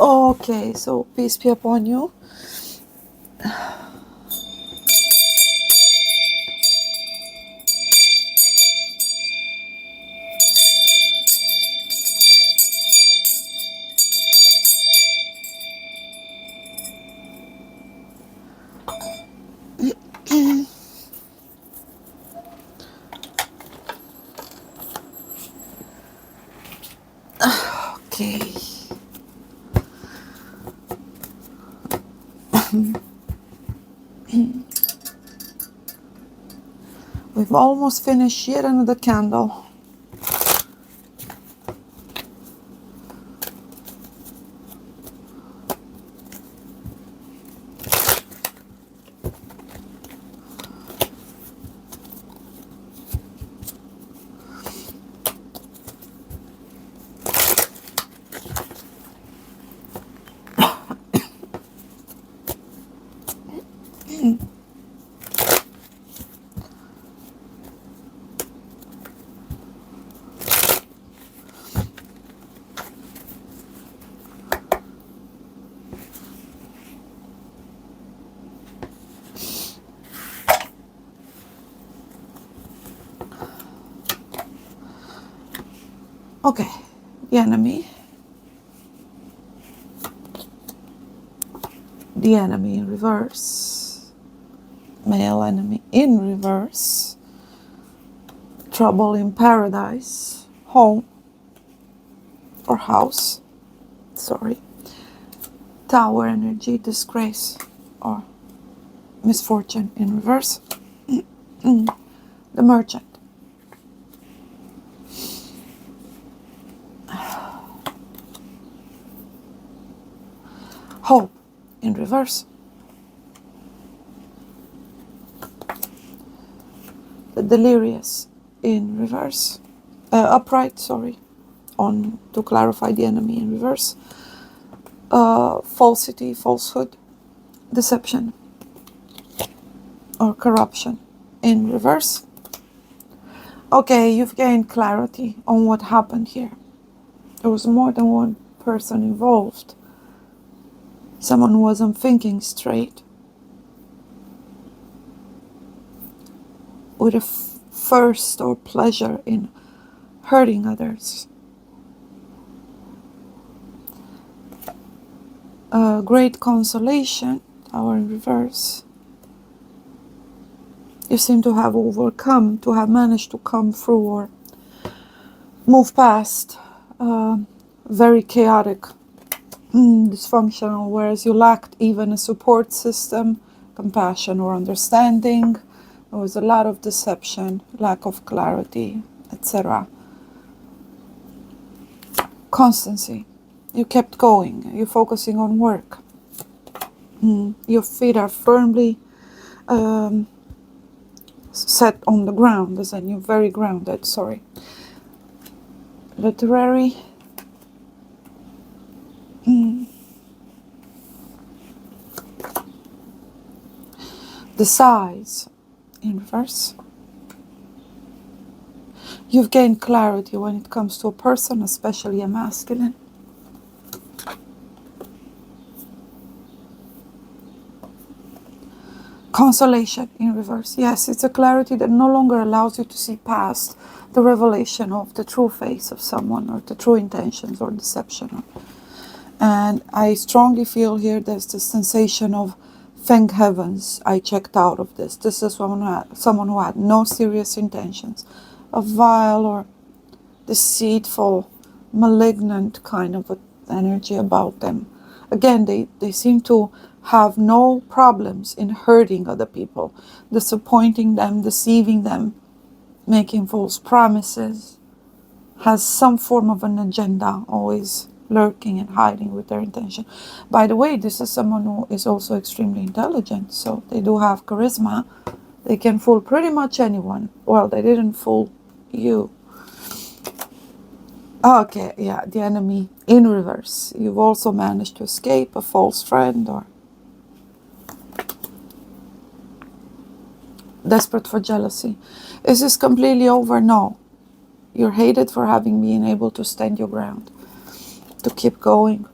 Okay, so peace be upon you. Okay. We've almost finished yet another candle. Okay, the enemy. The enemy in reverse. Male enemy in reverse. Trouble in paradise. Home or house. Sorry. Tower energy, disgrace or misfortune in reverse. The merchant. Hope in reverse. The delirious in reverse. Upright, sorry. On to clarify the enemy in reverse. Falsity, falsehood, deception or corruption in reverse. Okay, you've gained clarity on what happened here. There was more than one person involved. Someone who wasn't thinking straight. With a thirst or pleasure in hurting others. Great consolation, Tower in reverse. You seem to have overcome, to have managed to come through or move past very chaotic, dysfunctional, whereas you lacked even a support system, compassion or understanding. There was a lot of deception, lack of clarity, etc. Constancy. You kept going. You're focusing on work. Your feet are firmly set on the ground, as in you're very grounded, sorry. Literary. The size in reverse. You've gained clarity when it comes to a person, especially a masculine. Consolation in reverse. Yes, it's a clarity that no longer allows you to see past the revelation of the true face of someone or the true intentions or deception. And I strongly feel here there's the sensation of thank heavens I checked out of this. This is someone who had no serious intentions, a vile or deceitful, malignant kind of energy about them. Again, they seem to have no problems in hurting other people, disappointing them, deceiving them, making false promises, has some form of an agenda, always lurking and hiding with their intention. By the way, this is someone who is also extremely intelligent, so they do have charisma. They can fool pretty much anyone. Well, they didn't fool you. Okay, yeah, the enemy in reverse. You've also managed to escape a false friend or desperate for jealousy. Is this completely over? No. You're hated for having been able to stand your ground, to keep going,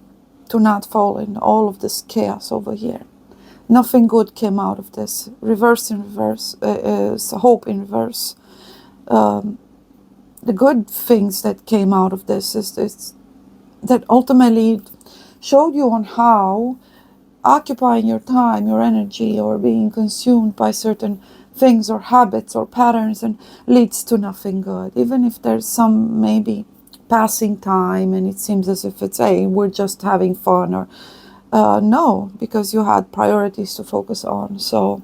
to not fall in all of this chaos over here. Nothing good came out of this. Reverse in reverse, hope in reverse. The good things that came out of this is that ultimately showed you on how occupying your time, your energy, or being consumed by certain things or habits or patterns and leads to nothing good. Even if there's some maybe passing time and it seems as if it's, hey, we're just having fun, or no, because you had priorities to focus on. So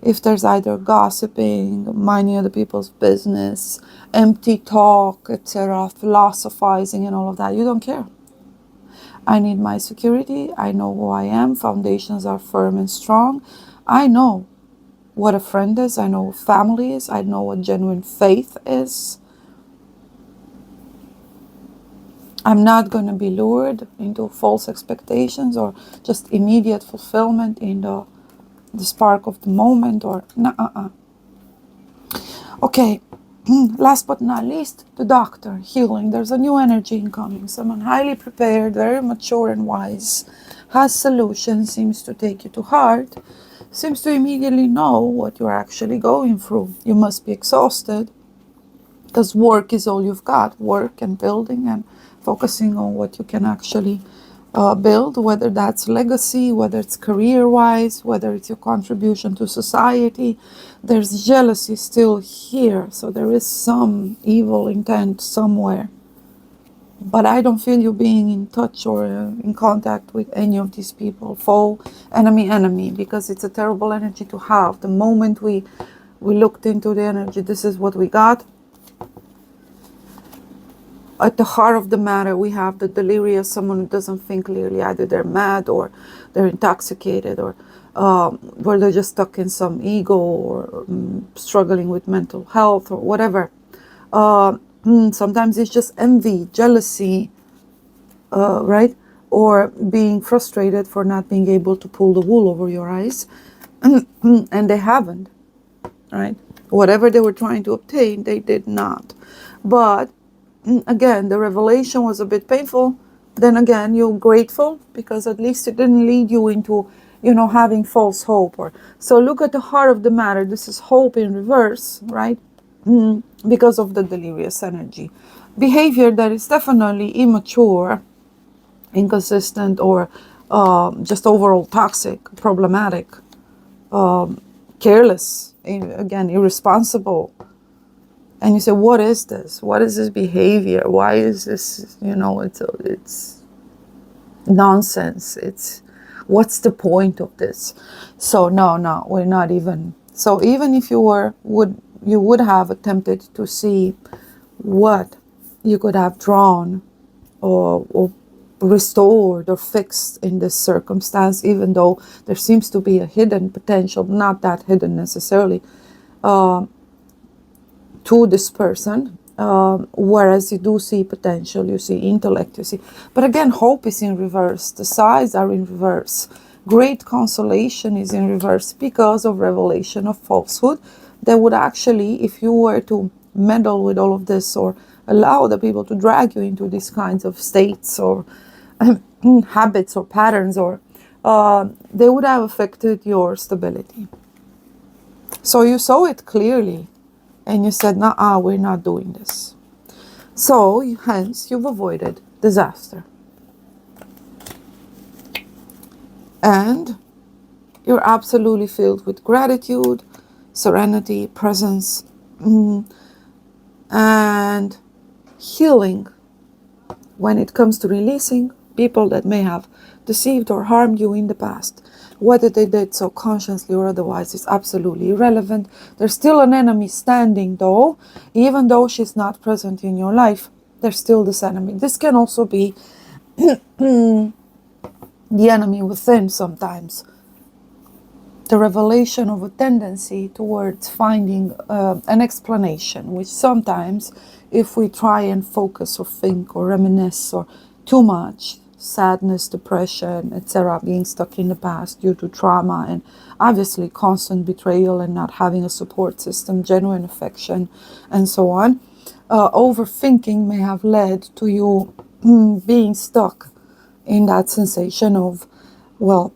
if there's either gossiping, minding other people's business, empty talk, etc., philosophizing and all of that, you don't care. I need my security. I know who I am. Foundations are firm and strong. I know what a friend is. I know what family is. I know what genuine faith is. I'm not going to be lured into false expectations or just immediate fulfillment in the spark of the moment, or nah. Okay. Last but not least, the doctor, healing. There's a new energy incoming. Someone highly prepared, very mature and wise, has solutions, seems to take you to heart, seems to immediately know what you're actually going through. You must be exhausted because work is all you've got. Work and building and focusing on what you can actually build, whether that's legacy, whether it's career-wise, whether it's your contribution to society. There's jealousy still here, so there is some evil intent somewhere. But I don't feel you being in touch or in contact with any of these people. Foe, enemy, because it's a terrible energy to have. The moment we looked into the energy, this is what we got. At the heart of the matter, we have the delirious, someone who doesn't think clearly. Either they're mad or they're intoxicated, or where they're just stuck in some ego, or struggling with mental health or whatever. Sometimes it's just envy, jealousy, right? Or being frustrated for not being able to pull the wool over your eyes. And they haven't, right? Whatever they were trying to obtain, they did not. But again, the revelation was a bit painful. Then again, you're grateful because at least it didn't lead you into, having false hope. Or so look at the heart of the matter. This is hope in reverse, right? Because of the delirious energy. Behavior that is definitely immature, inconsistent, or just overall toxic, problematic, careless, again, irresponsible. And you say, what is this? What is this behavior? Why is this, it's nonsense. What's the point of this? So no, we're not even. So even if you would have attempted to see what you could have drawn or restored or fixed in this circumstance, even though there seems to be a hidden potential, not that hidden necessarily, to this person, whereas you do see potential, you see intellect, you see. But again, hope is in reverse. The sides are in reverse. Great consolation is in reverse because of revelation of falsehood that would actually, if you were to meddle with all of this or allow the people to drag you into these kinds of states or habits or patterns, or they would have affected your stability. So you saw it clearly. And you said, nah, we're not doing this. So, hence, you've avoided disaster. And you're absolutely filled with gratitude, serenity, presence, and healing when it comes to releasing people that may have deceived or harmed you in the past. Whether they did so consciously or otherwise is absolutely irrelevant. There's still an enemy standing though. Even though she's not present in your life, there's still this enemy. This can also be the enemy within sometimes. The revelation of a tendency towards finding an explanation, which sometimes, if we try and focus or think or reminisce or too much, sadness, depression, etc., being stuck in the past due to trauma and obviously constant betrayal and not having a support system, genuine affection, and so on. Overthinking may have led to you being stuck in that sensation of, well,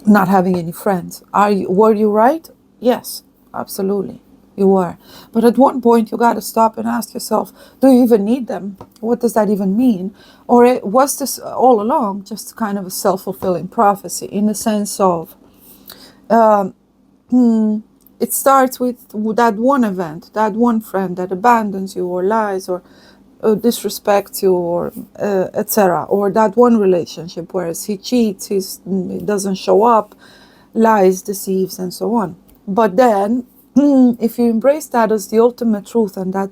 not having any friends. Were you right? Yes, absolutely. You were. But at one point you got to stop and ask yourself, do you even need them? What does that even mean? Or was this all along just kind of a self-fulfilling prophecy, in the sense of um, it starts with that one event, that one friend that abandons you or lies or disrespects you, or etc., or that one relationship, whereas he cheats, he doesn't show up, lies, deceives, and so on. But then if you embrace that as the ultimate truth, and that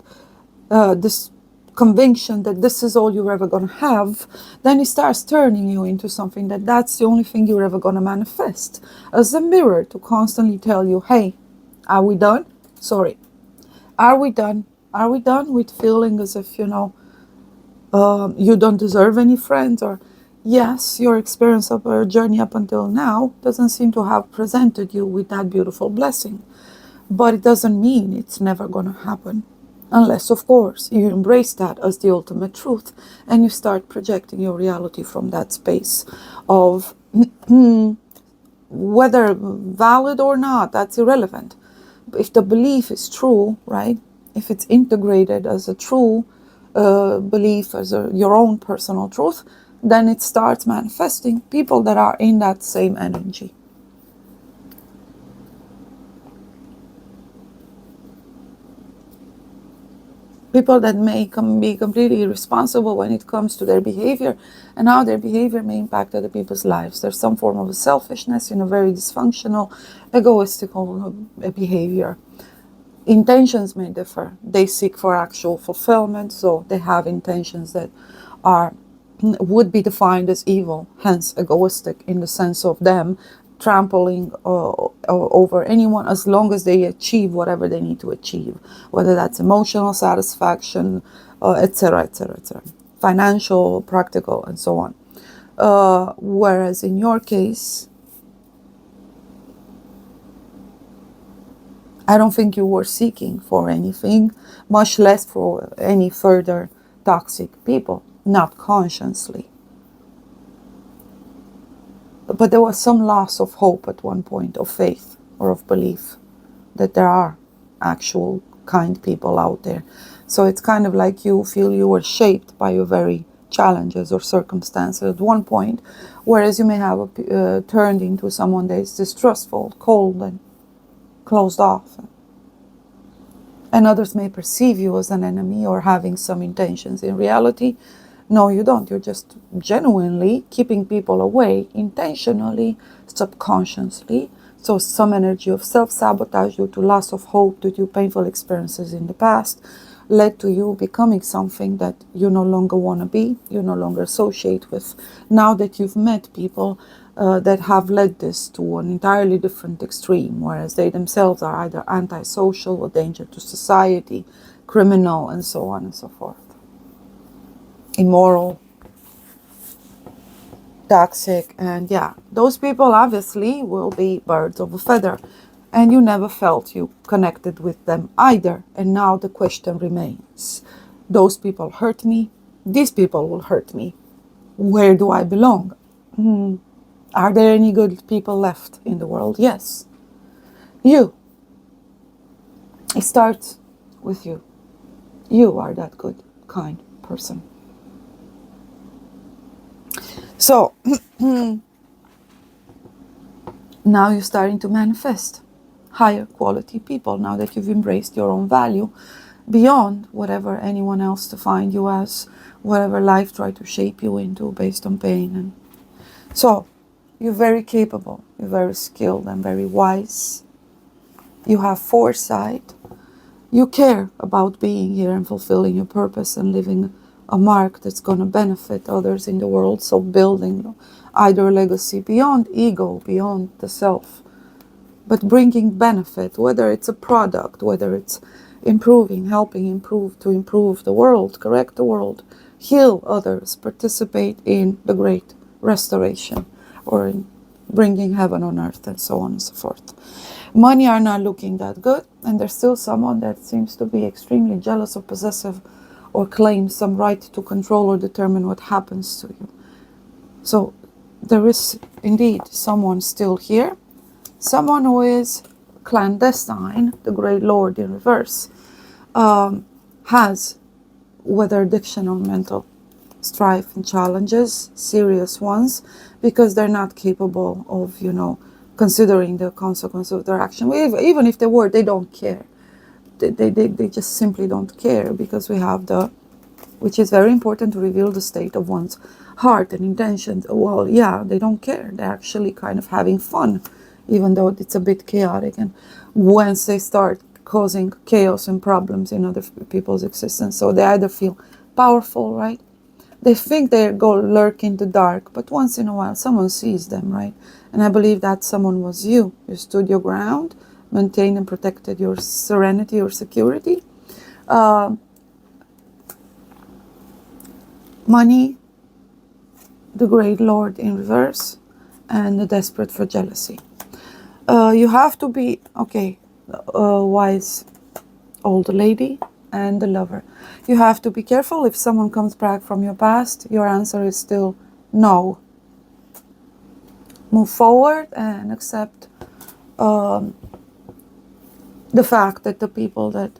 this conviction that this is all you're ever going to have, then it starts turning you into something that's the only thing you're ever going to manifest, as a mirror to constantly tell you, hey, are we done? Sorry. Are we done? Are we done with feeling as if, you don't deserve any friends? Or, yes, your experience of your journey up until now doesn't seem to have presented you with that beautiful blessing. But it doesn't mean it's never going to happen. Unless, of course, you embrace that as the ultimate truth and you start projecting your reality from that space of whether valid or not, that's irrelevant. If the belief is true, right? If it's integrated as a true belief, as your own personal truth, then it starts manifesting people that are in that same energy. People that may be completely responsible when it comes to their behavior and how their behavior may impact other people's lives. There's some form of selfishness in a very dysfunctional, egoistical behavior. Intentions may differ. They seek for actual fulfillment, so they have intentions that would be defined as evil, hence egoistic, in the sense of them trampling over anyone as long as they achieve whatever they need to achieve, whether that's emotional satisfaction, etc., etc., etc., financial, practical, and so on. Whereas in your case, I don't think you were seeking for anything, much less for any further toxic people, not consciously. But there was some loss of hope at one point, of faith or of belief that there are actual kind people out there. So it's kind of like you feel you were shaped by your very challenges or circumstances at one point, whereas you may have turned into someone that is distrustful, cold, and closed off. And others may perceive you as an enemy or having some intentions. In reality, no, you don't. You're just genuinely keeping people away, intentionally, subconsciously. So some energy of self-sabotage due to loss of hope, due to painful experiences in the past, led to you becoming something that you no longer want to be, you no longer associate with. Now that you've met people that have led this to an entirely different extreme, whereas they themselves are either antisocial or danger to society, criminal, and so on and so forth. Immoral, toxic, and yeah, those people obviously will be birds of a feather, and you never felt you connected with them either. And now the question remains, those people hurt me, these people will hurt me, where do I belong? Are there any good people left in the world? Yes. You. It starts with you. You are that good, kind person. So, now you're starting to manifest higher quality people, now that you've embraced your own value beyond whatever anyone else defined you as, whatever life tried to shape you into based on pain. And so, you're very capable, you're very skilled and very wise. You have foresight. You care about being here and fulfilling your purpose and living a mark that's going to benefit others in the world. So building either a legacy beyond ego, beyond the self, but bringing benefit, whether it's a product, whether it's improving, helping improve, to improve the world, correct the world, heal others, participate in the great restoration, or in bringing heaven on earth, and so on and so forth. Money are not looking that good, and there's still someone that seems to be extremely jealous or possessive or claim some right to control or determine what happens to you. So there is indeed someone still here, someone who is clandestine, the Great Lord in reverse, has, whether addiction or mental strife and challenges, serious ones, because they're not capable of, considering the consequence of their action. Even if they were, they don't care. They just simply don't care, because we have which is very important, to reveal the state of one's heart and intentions. Well, yeah, they don't care. They're actually kind of having fun, even though it's a bit chaotic. And once they start causing chaos and problems in other people's existence, so they either feel powerful, right? They think they go lurk in the dark, but once in a while someone sees them, right? And I believe that someone was you. You stood your ground, maintained and protected your serenity, your security. Money, the Great Lord in reverse, and the desperate for jealousy. You have to be, wise old lady and the lover. You have to be careful. If someone comes back from your past, your answer is still no. Move forward and accept the fact that the people that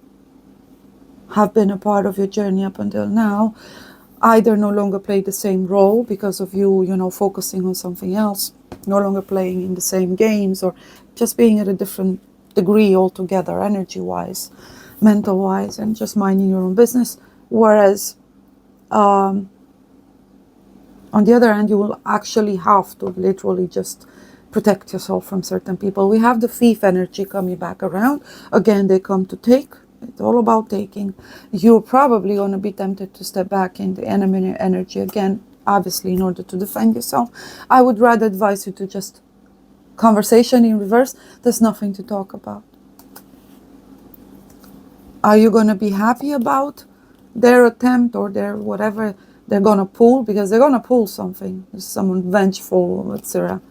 have been a part of your journey up until now either no longer play the same role because of you, focusing on something else, no longer playing in the same games, or just being at a different degree altogether, energy-wise, mental-wise, and just minding your own business. Whereas, on the other hand, you will actually have to literally just protect yourself from certain people. We have the thief energy coming back around. Again, they come to take. It's all about taking. You're probably going to be tempted to step back in the enemy energy again, obviously, in order to defend yourself. I would rather advise you to just conversation in reverse. There's nothing to talk about. Are you going to be happy about their attempt or their whatever they're going to pull? Because they're going to pull something. There's someone vengeful, etc.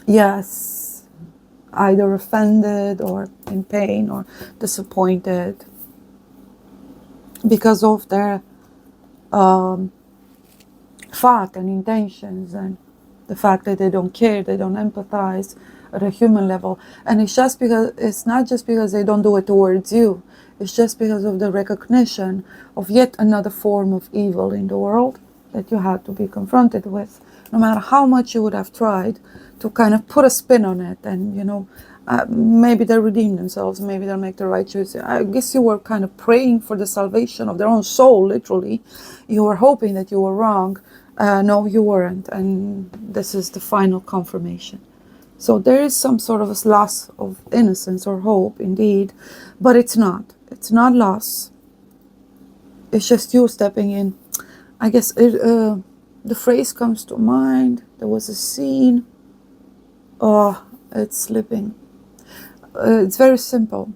Yes. Either offended or in pain or disappointed because of their thought and intentions, and the fact that they don't care, they don't empathize at a human level. And it's not just because they don't do it towards you. It's just because of the recognition of yet another form of evil in the world that you had to be confronted with. No matter how much you would have tried to kind of put a spin on it, and maybe they'll redeem themselves, maybe they'll make the right choice. I guess you were kind of praying for the salvation of their own soul, literally. You were hoping that you were wrong. No, you weren't, and this is the final confirmation. So there is some sort of a loss of innocence or hope, indeed, but it's not loss. It's just you stepping in. I guess the phrase comes to mind. There was a scene. Oh, it's slipping. It's very simple.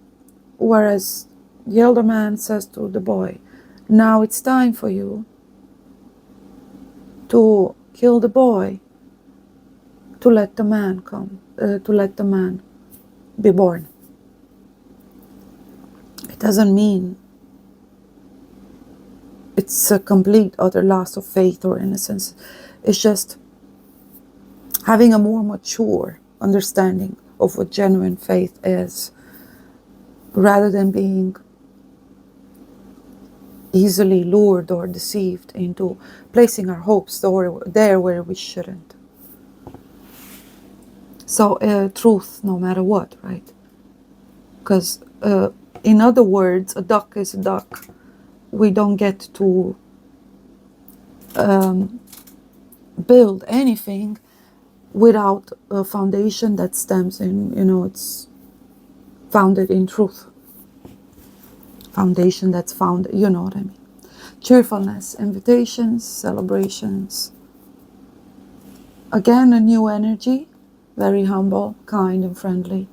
Whereas the elder man says to the boy, now it's time for you to kill the boy, to let the man come, to let the man be born. It doesn't mean it's a complete, utter loss of faith or innocence. It's just having a more mature understanding of what genuine faith is, rather than being easily lured or deceived into placing our hopes there where we shouldn't. So truth, no matter what, right? Because in other words, a duck is a duck. We don't get to build anything without a foundation that stems in, it's founded in truth. Foundation that's found, you know what I mean. Cheerfulness, invitations, celebrations. Again, a new energy, very humble, kind and friendly,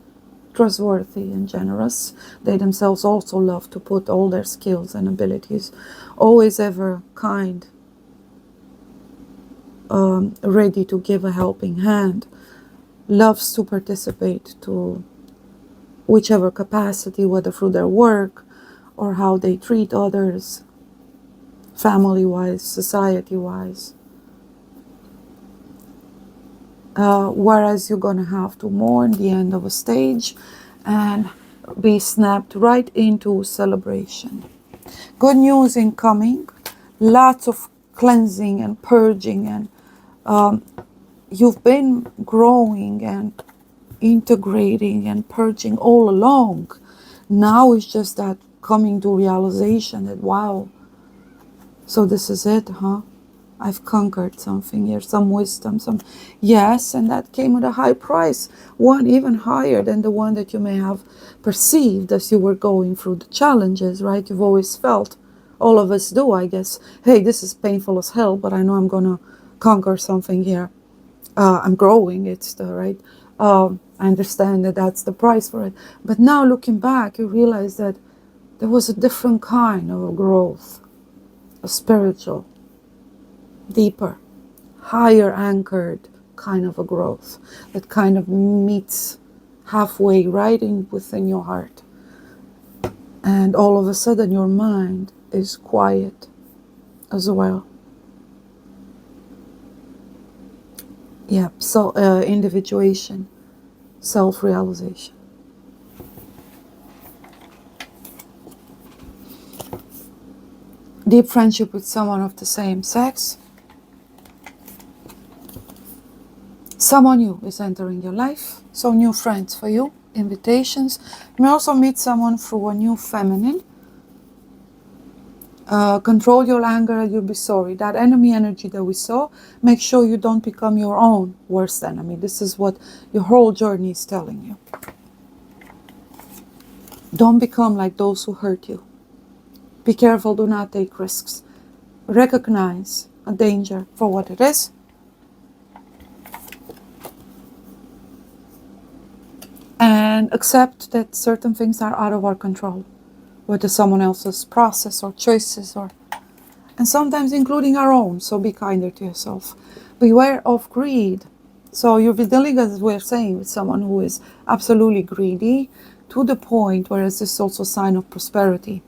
trustworthy and generous. They themselves also love to put all their skills and abilities, always ever kind, ready to give a helping hand, loves to participate to whichever capacity, whether through their work or how they treat others, family-wise, society-wise. Whereas you're going to have to mourn the end of a stage and be snapped right into celebration. Good news incoming, lots of cleansing and purging, and you've been growing and integrating and purging all along. Now it's just that coming to realization that, wow, so this is it, huh? I've conquered something here, some wisdom, yes, and that came at a high price, one even higher than the one that you may have perceived as you were going through the challenges, right? You've always felt, all of us do, I guess, hey, this is painful as hell, but I know I'm gonna conquer something here. I'm growing, it's the right. I understand that that's the price for it. But now looking back, you realize that there was a different kind of a growth, a spiritual, deeper, higher anchored kind of a growth that kind of meets halfway right in within your heart. And all of a sudden your mind is quiet as well. Yeah, so individuation, self-realization. Deep friendship with someone of the same sex. Someone new is entering your life, so new friends for you, invitations. You may also meet someone through a new feminine. Control your anger and you'll be sorry. That enemy energy that we saw, make sure you don't become your own worst enemy. This is what your whole journey is telling you. Don't become like those who hurt you. Be careful, do not take risks. Recognize a danger for what it is. And accept that certain things are out of our control, whether someone else's process or choices, and sometimes including our own. So be kinder to yourself. Beware of greed. So you'll be dealing, as we're saying, with someone who is absolutely greedy to the point, whereas this is also a sign of prosperity.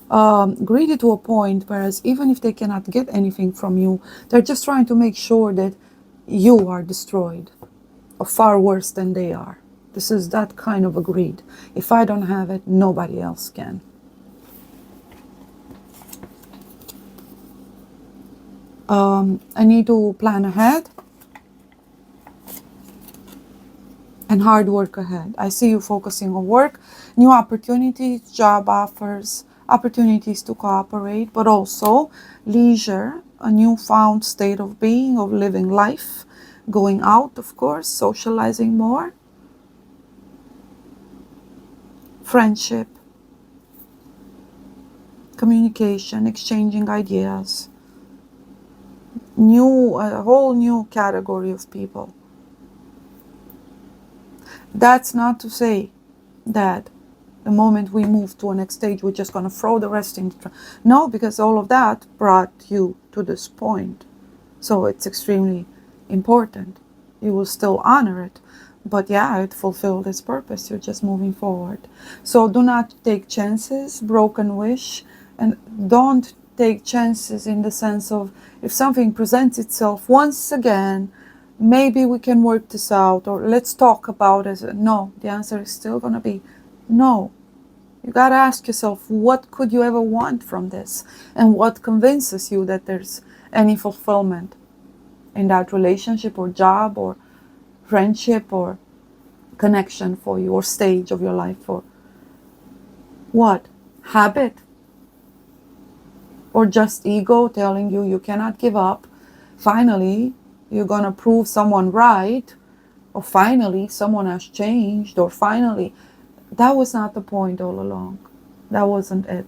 Greedy to a point, whereas even if they cannot get anything from you, they're just trying to make sure that you are destroyed, or far worse than they are. This is that kind of a greed. If I don't have it, nobody else can. I need to plan ahead and hard work ahead. I see you focusing on work, new opportunities, job offers, opportunities to cooperate, but also leisure, a newfound state of being, of living life, going out, of course, socializing more. Friendship, communication, exchanging ideas, a whole new category of people. That's not to say that the moment we move to a next stage, we're just going to throw the rest in. No, because all of that brought you to this point. So it's extremely important. You will still honor it. But yeah, it fulfilled its purpose. You're just moving forward. So do not take chances, broken wish, and don't take chances in the sense of if something presents itself once again, maybe we can work this out, or let's talk about it. No, the answer is still going to be no. You got to ask yourself, what could you ever want from this? And what convinces you that there's any fulfillment in that relationship or job or friendship or connection for you, or stage of your life, or what? Habit? Or just ego telling you you cannot give up? Finally, you're going to prove someone right, or finally someone has changed, or finally, that was not the point all along. That wasn't it.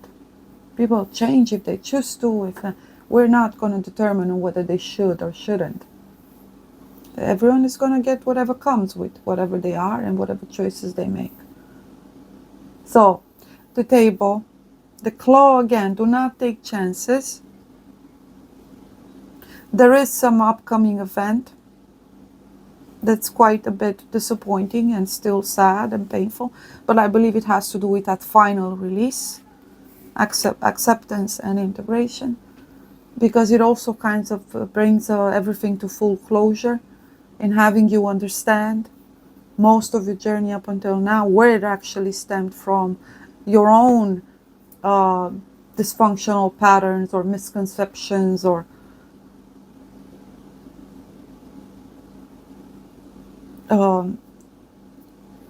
People change if they choose to. If we're not going to determine whether they should or shouldn't. Everyone is going to get whatever comes with whatever they are and whatever choices they make. So, the table, the claw again, do not take chances. There is some upcoming event that's quite a bit disappointing and still sad and painful, but I believe it has to do with that final release, acceptance and integration. because it also kind of brings everything to full closure in having you understand most of your journey up until now, where it actually stemmed from, your own dysfunctional patterns or misconceptions or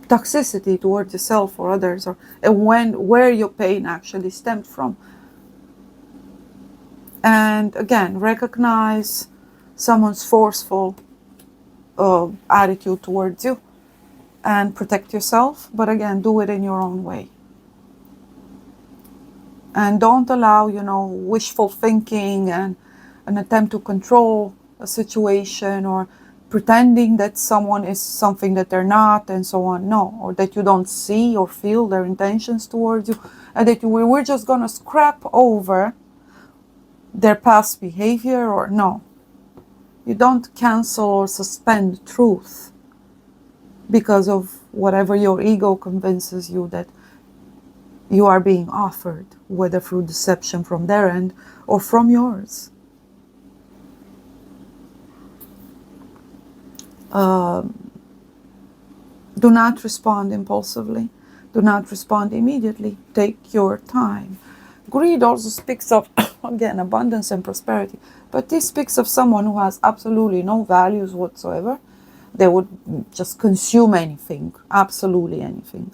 toxicity towards yourself or others, or and where your pain actually stemmed from. And again, recognize someone's forceful attitude towards you and protect yourself, but again, do it in your own way. And don't allow, wishful thinking and an attempt to control a situation or pretending that someone is something that they're not and so on. No, or that you don't see or feel their intentions towards you, and that we're just going to scrap over their past behavior. Or no, you don't cancel or suspend truth because of whatever your ego convinces you that you are being offered, whether through deception from their end or from yours. Do not respond impulsively. Do not respond immediately. Take your time. Greed also speaks of, again, abundance and prosperity. But this speaks of someone who has absolutely no values whatsoever. They would just consume anything, absolutely anything.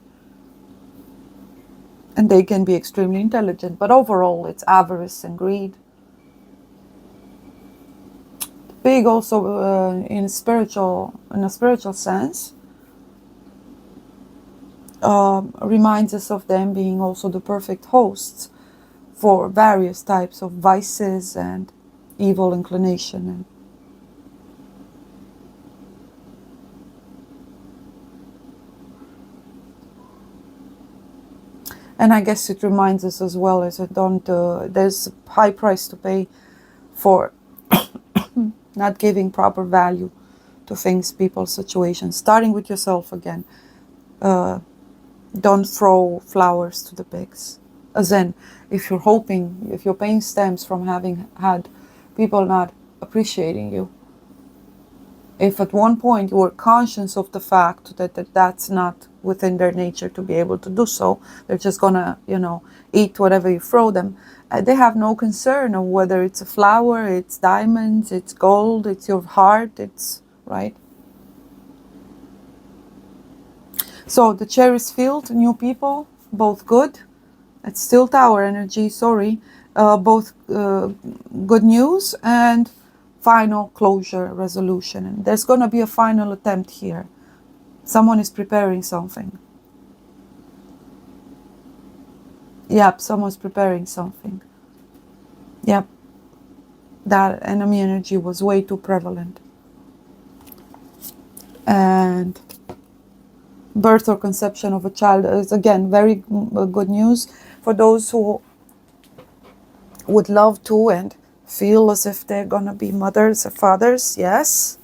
And they can be extremely intelligent. But overall, it's avarice and greed. Big also in a spiritual sense. Reminds us of them being also the perfect hosts for various types of vices and evil inclination. And I guess it reminds us as well as there's a high price to pay for not giving proper value to things, people, situations. Starting with yourself again. Don't throw flowers to the pigs. As in, if your pain stems from having had people not appreciating you, if at one point you were conscious of the fact that that's not within their nature to be able to do so, they're just gonna, eat whatever you throw them. They have no concern of whether it's a flower, it's diamonds, it's gold, it's your heart, it's right. So the cherries field, new people, both good. It's still tower energy, sorry. Both good news and final closure, resolution. And there's going to be a final attempt here. Someone is preparing something. Yep, someone's preparing something. Yep. That enemy energy was way too prevalent. And birth or conception of a child is, again, very good news for those who would love to and feel as if they're gonna be mothers or fathers. Yes,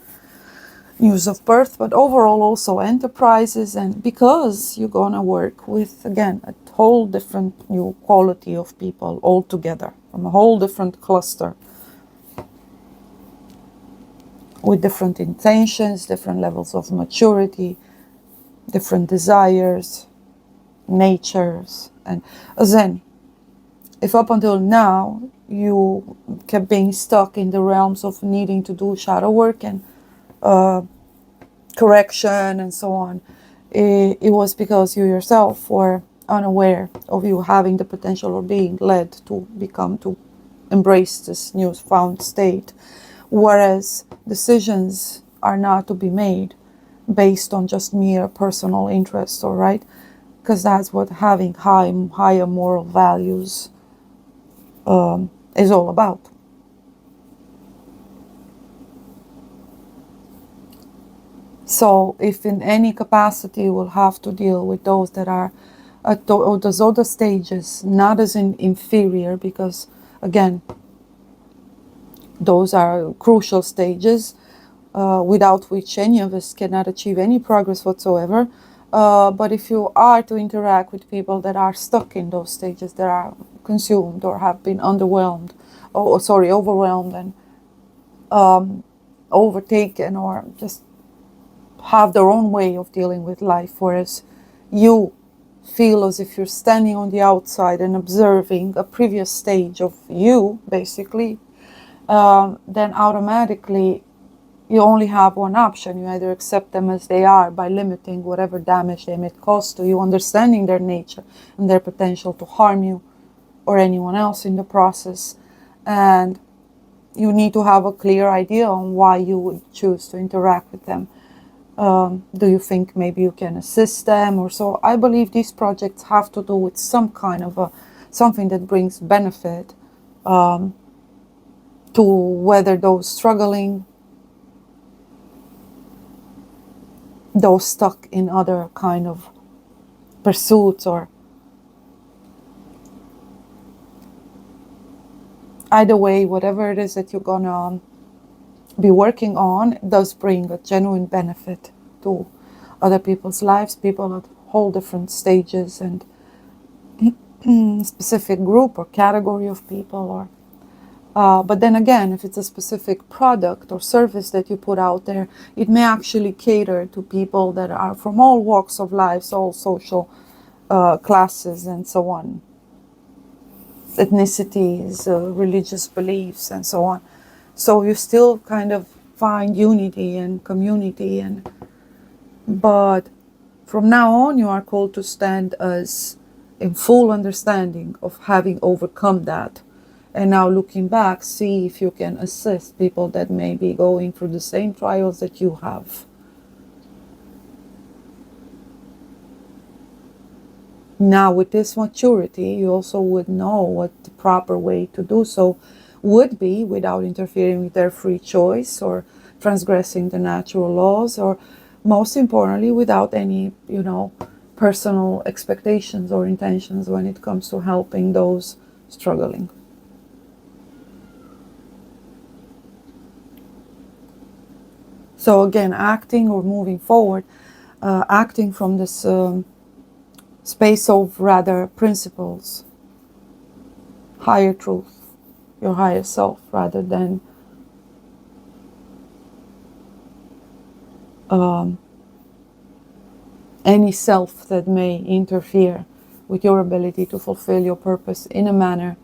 news of birth, but overall also enterprises, and because you're gonna work with, again, a whole different new quality of people altogether, from a whole different cluster with different intentions, different levels of maturity, different desires, natures. And then, if up until now you kept being stuck in the realms of needing to do shadow work and correction and so on, it was because you yourself were unaware of you having the potential or being led to embrace this newfound state. Whereas decisions are not to be made based on just mere personal interest, all right? Because that's what having higher moral values is all about. So if in any capacity we'll have to deal with those that are at those other stages, not as inferior, because again, those are crucial stages without which any of us cannot achieve any progress whatsoever. But if you are to interact with people that are stuck in those stages, that are consumed or have been underwhelmed overwhelmed and overtaken, or just have their own way of dealing with life, whereas you feel as if you're standing on the outside and observing a previous stage of you, basically, then automatically you only have one option. You either accept them as they are by limiting whatever damage they may cause to you, understanding their nature and their potential to harm you or anyone else in the process. And you need to have a clear idea on why you would choose to interact with them. Do you think maybe you can assist them or so? I believe these projects have to do with some kind of something that brings benefit to whether those struggling, those stuck in other kind of pursuits, or either way, whatever it is that you're gonna be working on does bring a genuine benefit to other people's lives, people at whole different stages and specific group or category of people, or but then again, if it's a specific product or service that you put out there, it may actually cater to people that are from all walks of life, all social classes and so on, ethnicities, religious beliefs and so on. So you still kind of find unity and community, but from now on you are called to stand as in full understanding of having overcome that. And now looking back, see if you can assist people that may be going through the same trials that you have. Now with this maturity, you also would know what the proper way to do so would be without interfering with their free choice or transgressing the natural laws, or most importantly, without any, personal expectations or intentions when it comes to helping those struggling. So again, acting or moving forward, acting from this space of rather principles, higher truth, your higher self, rather than any self that may interfere with your ability to fulfill your purpose in a manner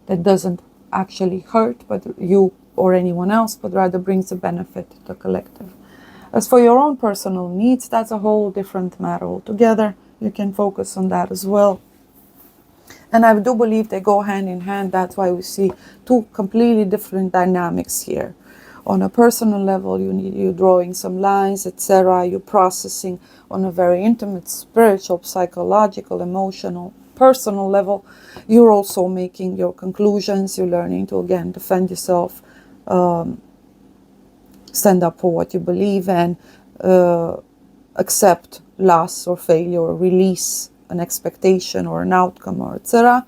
that doesn't actually hurt but you or anyone else, but rather brings a benefit to the collective. As for your own personal needs, that's a whole different matter altogether. You can focus on that as well. And I do believe they go hand in hand. That's why we see two completely different dynamics here. On a personal level, you're drawing some lines, etc. You're processing on a very intimate, spiritual, psychological, emotional, personal level. You're also making your conclusions. You're learning to, again, defend yourself, stand up for what you believe, and accept loss or failure, or release an expectation or an outcome, or etc.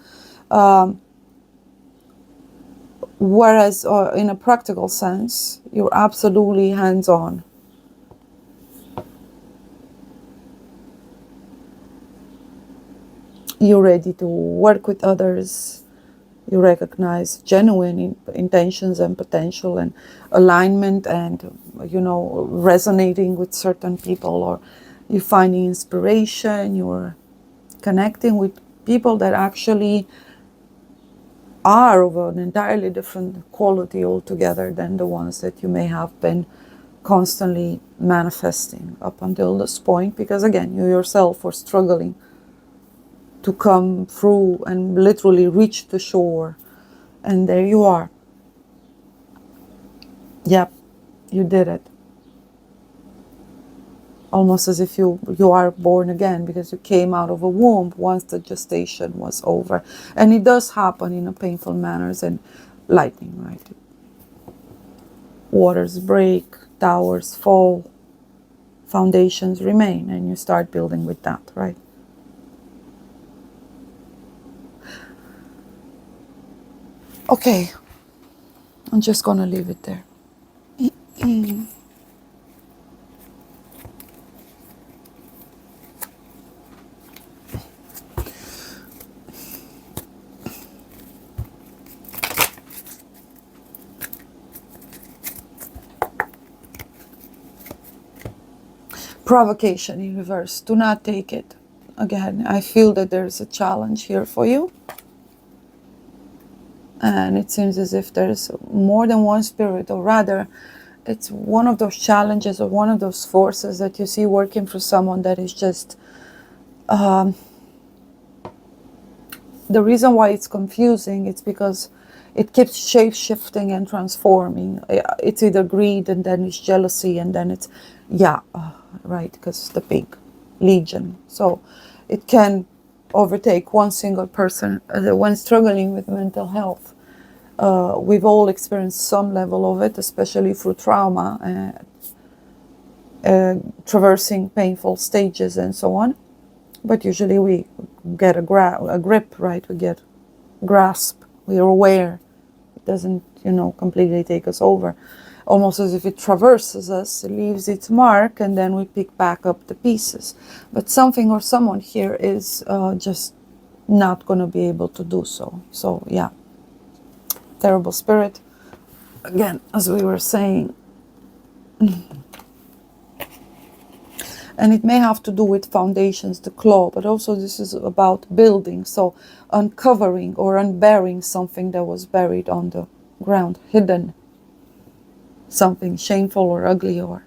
Whereas in a practical sense, you're absolutely hands-on. You're ready to work with others. You recognize genuine intentions and potential and alignment, and resonating with certain people, or you're finding inspiration. You're connecting with people that actually are of an entirely different quality altogether than the ones that you may have been constantly manifesting up until this point, because again, you yourself were struggling to come through and literally reach the shore, and there you are. Yep, you did it. Almost as if you are born again, because you came out of a womb once the gestation was over. And it does happen in a painful manners and lightning, right? Waters break, towers fall, foundations remain, and you start building with that, right? Okay, I'm just gonna leave it there. Provocation in reverse. Do not take it. Again, I feel that there's a challenge here for you. And it seems as if there's more than one spirit, or rather, it's one of those challenges or one of those forces that you see working for someone that is just... the reason why it's confusing, it's because it keeps shape-shifting and transforming. It's either greed, and then it's jealousy, and then it's... right, because it's the big legion. So it can overtake one single person. When struggling with mental health, we've all experienced some level of it, especially through trauma, traversing painful stages and so on. But usually we get a grip, right? We get grasp. We are aware. It doesn't, completely take us over. Almost as if it traverses us, it leaves its mark, and then we pick back up the pieces. But something or someone here is just not going to be able to do so. So, yeah. Terrible spirit. Again, as we were saying. And it may have to do with foundations, the claw, but also this is about building. So uncovering or unburying something that was buried on the ground, hidden. Something shameful or ugly, or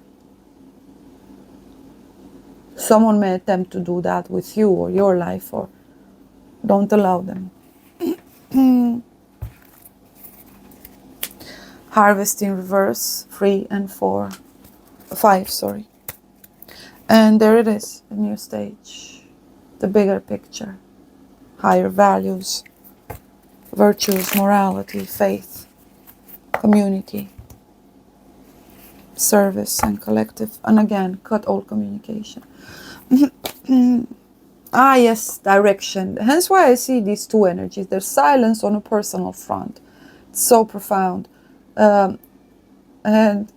someone may attempt to do that with you or your life, or don't allow them. Harvest in reverse, 3 and 5, sorry. And there it is, a new stage, the bigger picture, higher values, virtues, morality, faith, community, service and collective, and again, cut all communication. Yes, direction. Hence why I see these two energies. There's silence on a personal front. It's so profound. And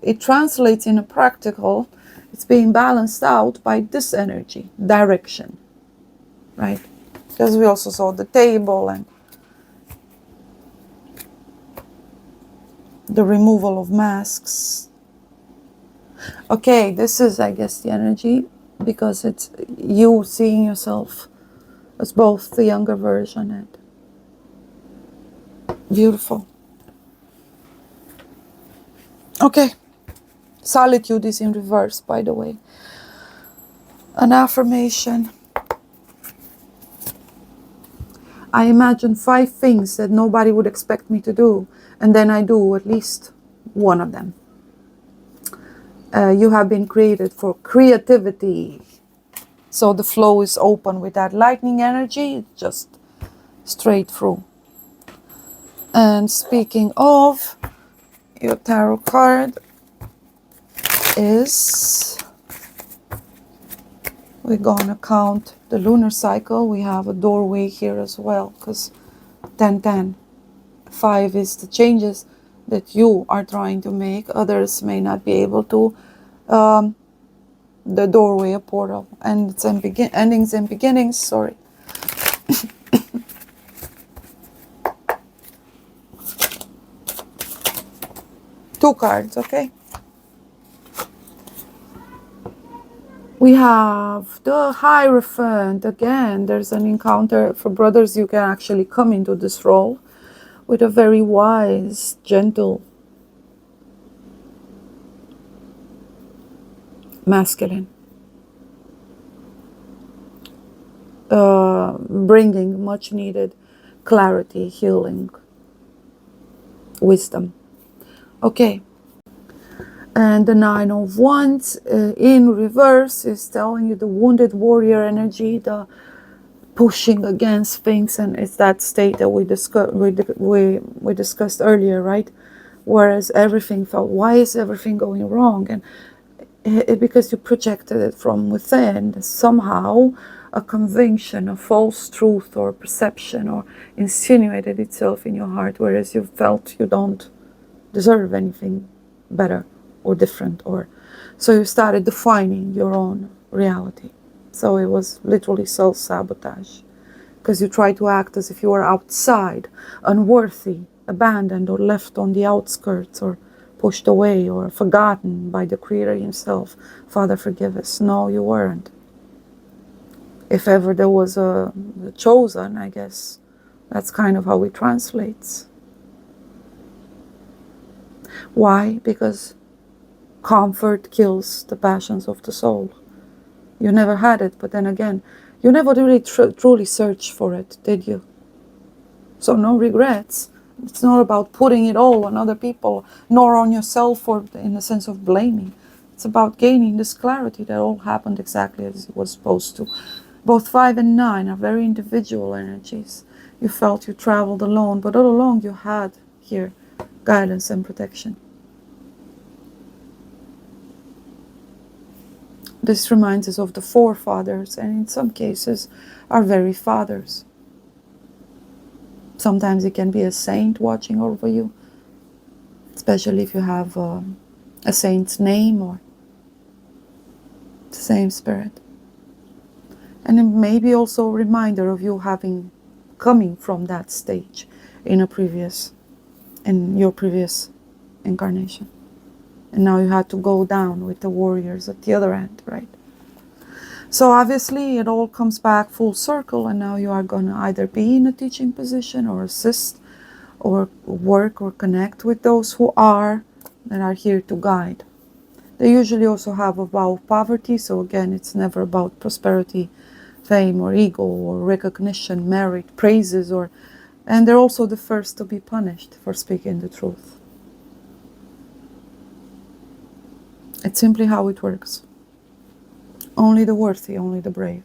it translates in a practical, it's being balanced out by this energy, direction, right? Because we also saw the table and the removal of masks. Okay, this is, I guess, the energy, because it's you seeing yourself as both the younger version and beautiful. Okay, solitude is in reverse, by the way. An affirmation. I imagine 5 things that nobody would expect me to do, and then I do at least one of them. You have been created for creativity. So the flow is open with that lightning energy, just straight through. And speaking of, your tarot card is, we're gonna count the lunar cycle. We have a doorway here as well, because 10-10. 5 is the changes that you are trying to make. Others may not be able to. The doorway, a portal, and it's endings and beginnings. Sorry. Two cards, okay. We have the Hierophant. Again, there's an encounter for brothers. You can actually come into this role with a very wise, gentle, masculine, bringing much needed clarity, healing, wisdom. Okay. And the 9 of Wands in reverse is telling you the wounded warrior energy, the pushing against things, and it's that state that we discussed earlier, right? Whereas everything felt, why is everything going wrong? And because you projected it from within, somehow a conviction, a false truth or perception, or insinuated itself in your heart, whereas you felt you don't deserve anything better or different, or so you started defining your own reality. So it was literally self-sabotage, because you tried to act as if you were outside, unworthy, abandoned, or left on the outskirts, or pushed away or forgotten by the Creator himself. Father, forgive us. No, you weren't. If ever there was a chosen, I guess that's kind of how it translates. Why? Because comfort kills the passions of the soul. You never had it, but then again, you never really truly searched for it, did you? So no regrets. It's not about putting it all on other people, nor on yourself, or in the sense of blaming. It's about gaining this clarity that all happened exactly as it was supposed to. Both 5 and 9 are very individual energies. You felt you traveled alone, but all along you had here guidance and protection. This reminds us of the forefathers, and in some cases our very fathers. Sometimes it can be a saint watching over you, especially if you have a saint's name or the same spirit. And it may be also a reminder of you coming from that stage in your previous incarnation. And now you had to go down with the warriors at the other end, right? So obviously it all comes back full circle, and now you are going to either be in a teaching position or assist or work or connect with those that are here to guide. They usually also have a vow of poverty, so again, it's never about prosperity, fame or ego or recognition, merit, praises, and they're also the first to be punished for speaking the truth. It's simply how it works. Only the worthy, only the brave.